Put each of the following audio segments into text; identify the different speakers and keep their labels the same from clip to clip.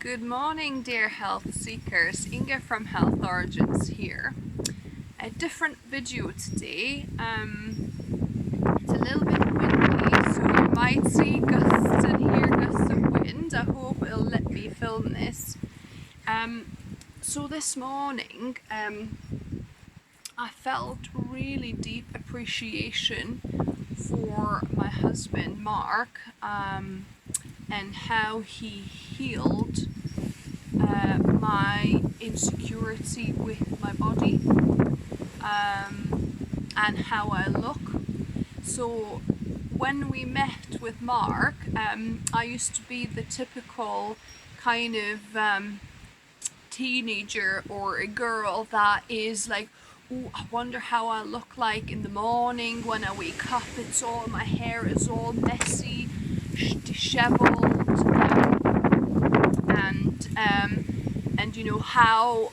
Speaker 1: Good morning, dear health seekers. Inga from Health Origins here. A different video today. It's a little bit windy, so you might see gusts and hear gusts of wind. I hope it'll let me film this. So this morning, I felt really deep appreciation for my husband Mark, and how he healed my insecurity with my body, and how I look. So when we met with Mark, I used to be the typical kind of teenager or a girl that is like, oh, I wonder how I look like in the morning when I wake up. It's all, my hair is all messy, disheveled, and you know how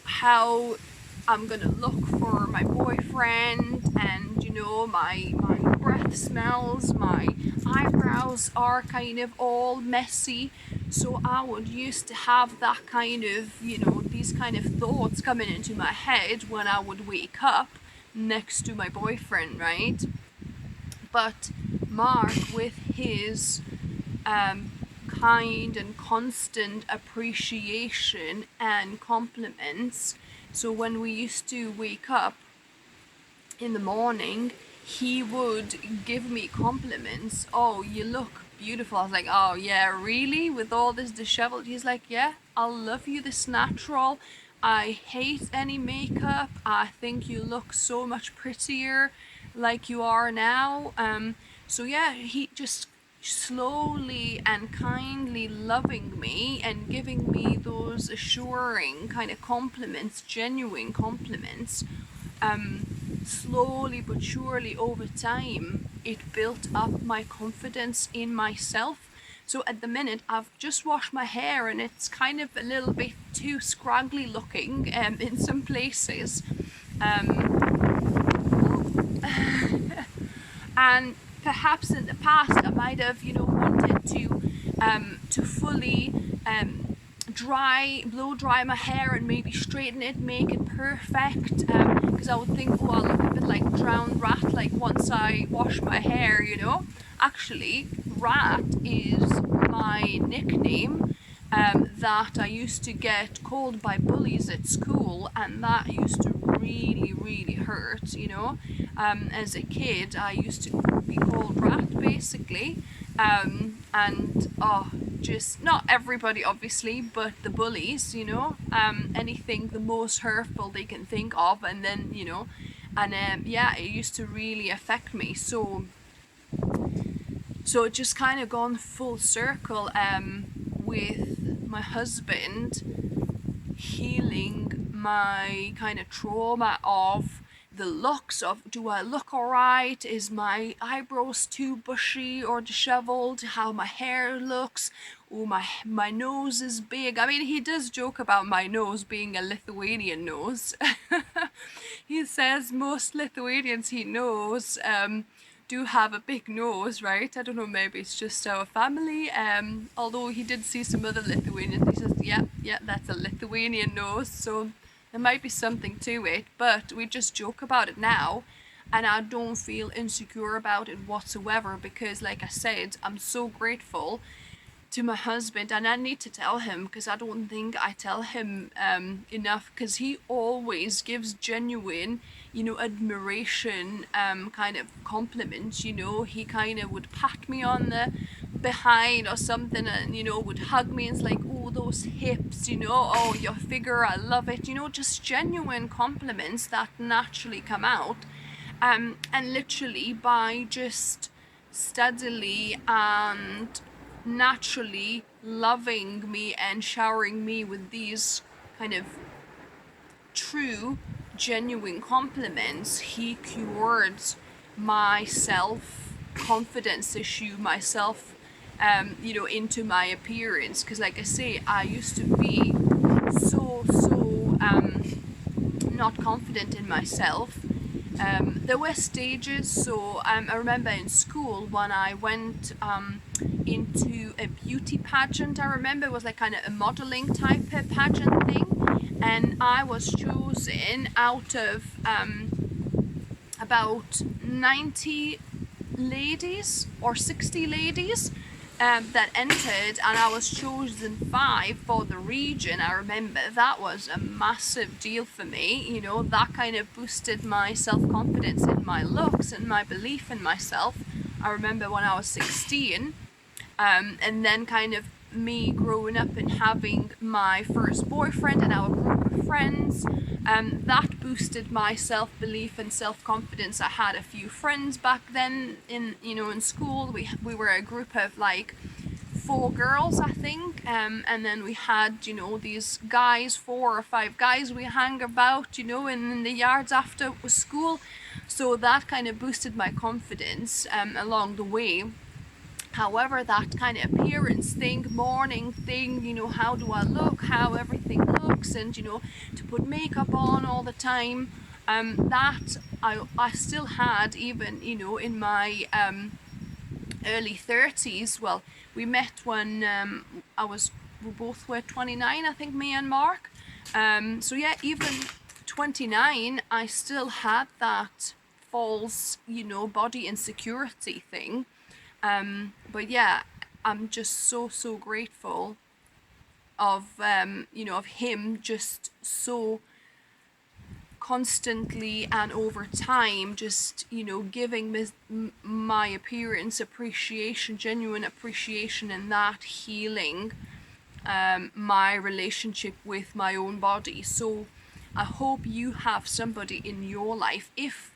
Speaker 1: I'm gonna look for my boyfriend, and you know my breath smells, my eyebrows are kind of all messy. So I would used to have that kind of, you know, these kind of thoughts coming into my head when I would wake up next to my boyfriend, right? But Mark, with his kind and constant appreciation and compliments, so when we used to wake up in the morning, he would give me compliments. Oh, you look beautiful. I was like, oh yeah, really? With all this disheveled? He's like, yeah, I love you this natural. I hate any makeup. I think you look so much prettier like you are now. So yeah, he just slowly and kindly loving me and giving me those assuring kind of compliments, genuine compliments. Slowly but surely over time, it built up my confidence in myself. So at the minute, I've just washed my hair and it's kind of a little bit too scraggly looking in some places. And perhaps in the past I might have, you know, wanted to fully blow dry my hair and maybe straighten it, make it perfect, because I would think, oh, I'll look a bit like drowned rat like once I wash my hair, you know. Actually, Rat is my nickname that I used to get called by bullies at school, and that used to really hurt, you know. As a kid, I used to be called Rat basically, and just not everybody obviously, but the bullies, you know, anything the most hurtful they can think of, and then, you know, and yeah, it used to really affect me. So it just kind of gone full circle with my husband healing my kind of trauma of the looks of, do I look alright? Is my eyebrows too bushy or disheveled? How my hair looks? Oh, my nose is big. I mean, he does joke about my nose being a Lithuanian nose. He says most Lithuanians he knows do have a big nose, right? I don't know, maybe it's just our family. Although he did see some other Lithuanians, he says, yeah, that's a Lithuanian nose. So there might be something to it, but we just joke about it now, and I don't feel insecure about it whatsoever, because like I said, I'm so grateful to my husband, and I need to tell him, because I don't think I tell him enough, because he always gives genuine, you know, admiration, kind of compliments, you know. He kind of would pat me on the behind or something, and you know, would hug me and it's like, oh, those hips, you know, oh, your figure, I love it, you know, just genuine compliments that naturally come out, and literally by just steadily and naturally loving me and showering me with these kind of true, genuine compliments, he cured my self-confidence issue, myself, you know, into my appearance. Because like I say, I used to be so not confident in myself. There were stages, so I remember in school when I went into a beauty pageant. I remember it was like kind of a modeling type of pageant thing, and I was chosen out of about 90 ladies or 60 ladies that entered, and I was chosen 5 for the region. I remember that was a massive deal for me. You know, that kind of boosted my self-confidence in my looks and my belief in myself. I remember when I was 16, and then kind of me growing up and having my first boyfriend and our group of friends, that boosted my self-belief and self-confidence. I had a few friends back then in school. We were a group of like 4 girls, I think, and then we had these guys, 4 or 5 guys we hang about in the yards after school. So that kind of boosted my confidence along the way. However, that kind of appearance thing, morning thing, how do I look, how everything looks, and to put makeup on all the time, that I still had even in my early 30s. Well, we met when we both were 29, I think, me and Mark. So yeah, even 29, I still had that false body insecurity thing. But yeah, I'm just so grateful of of him just so constantly and over time just giving my appearance appreciation, genuine appreciation, and that healing my relationship with my own body. So I hope you have somebody in your life, if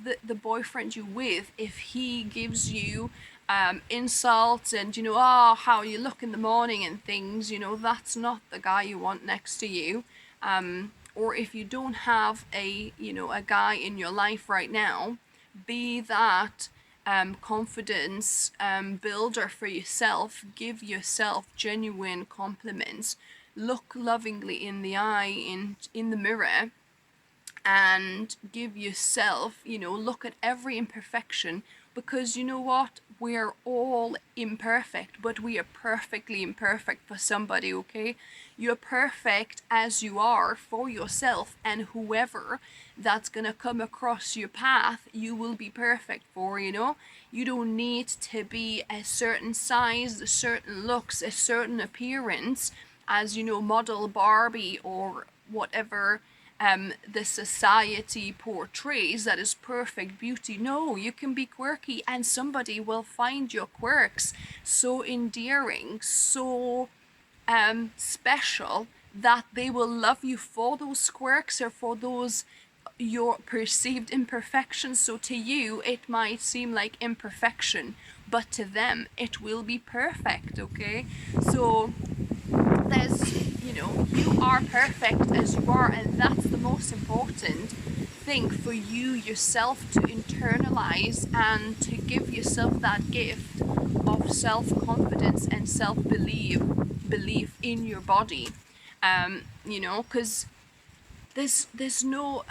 Speaker 1: the boyfriend you with, if he gives you insults and how you look in the morning and things, that's not the guy you want next to you. Or if you don't have a guy in your life right now, be that confidence builder for yourself. Give yourself genuine compliments. Look lovingly in the eye, in the mirror, and give yourself, look at every imperfection, because you know what, we're all imperfect, but we are perfectly imperfect for somebody. Okay, you're perfect as you are for yourself, and whoever that's gonna come across your path, you will be perfect for. You don't need to be a certain size, a certain looks, a certain appearance as model Barbie or whatever the society portrays that is perfect beauty. No, you can be quirky, and somebody will find your quirks so endearing, so special, that they will love you for those quirks or for those your perceived imperfections. So to you it might seem like imperfection, but to them it will be perfect. Okay, so there's you are perfect as you are, and that's the most important thing for you yourself to internalize and to give yourself that gift of self-confidence and self-belief in your body. Because there's no,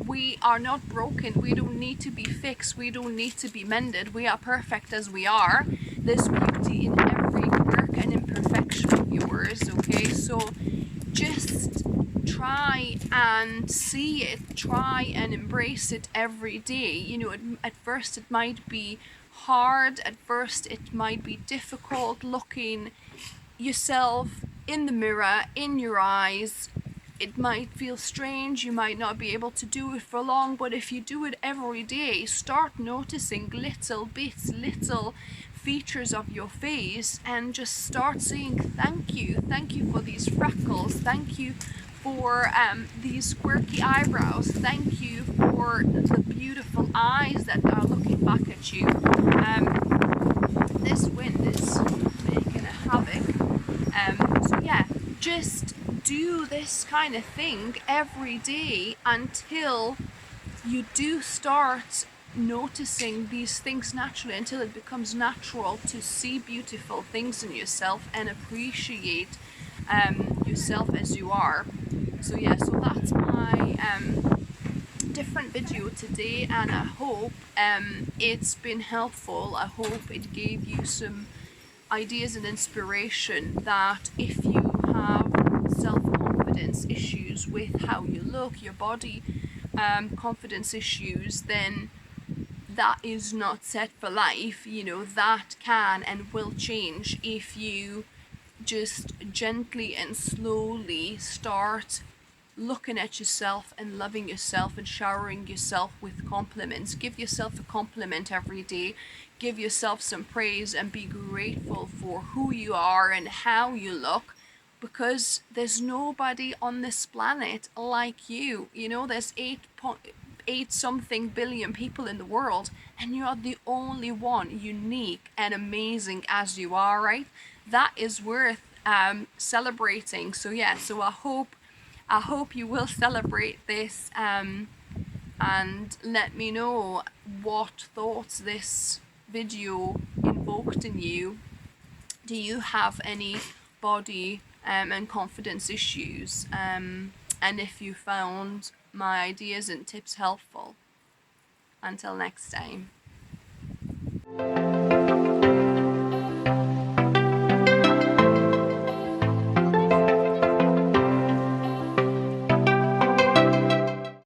Speaker 1: we are not broken. We don't need to be fixed. We don't need to be mended. We are perfect as we are. There's beauty in every quirk and imperfection of yours. Okay, so just try and see it. Try and embrace it every day. At first it might be hard. At first it might be difficult looking yourself in the mirror, in your eyes. It might feel strange, you might not be able to do it for long, but if you do it every day, start noticing little bits, little features of your face, and just start saying thank you. Thank you for these freckles. Thank you for these quirky eyebrows. Thank you for the beautiful eyes that are looking back at you. This wind is making a havoc. So yeah, just do this kind of thing every day until you do start noticing these things naturally, until it becomes natural to see beautiful things in yourself and appreciate yourself as you are. So yeah, so that's my different video today, and I hope it's been helpful. I hope it gave you some ideas and inspiration that if you have self-confidence issues with how you look, your body confidence issues, then that is not set for life. You know, that can and will change if you just gently and slowly start looking at yourself and loving yourself and showering yourself with compliments. Give yourself a compliment every day. Give yourself some praise and be grateful for who you are and how you look, because there's nobody on this planet like you. You know, there's 8 something billion people in the world, and you're the only one unique and amazing as you are, right? That is worth celebrating. So yeah, so I hope you will celebrate this, and let me know what thoughts this video invoked in you. Do you have any body and confidence issues? And if you found my ideas and tips helpful. Until next time.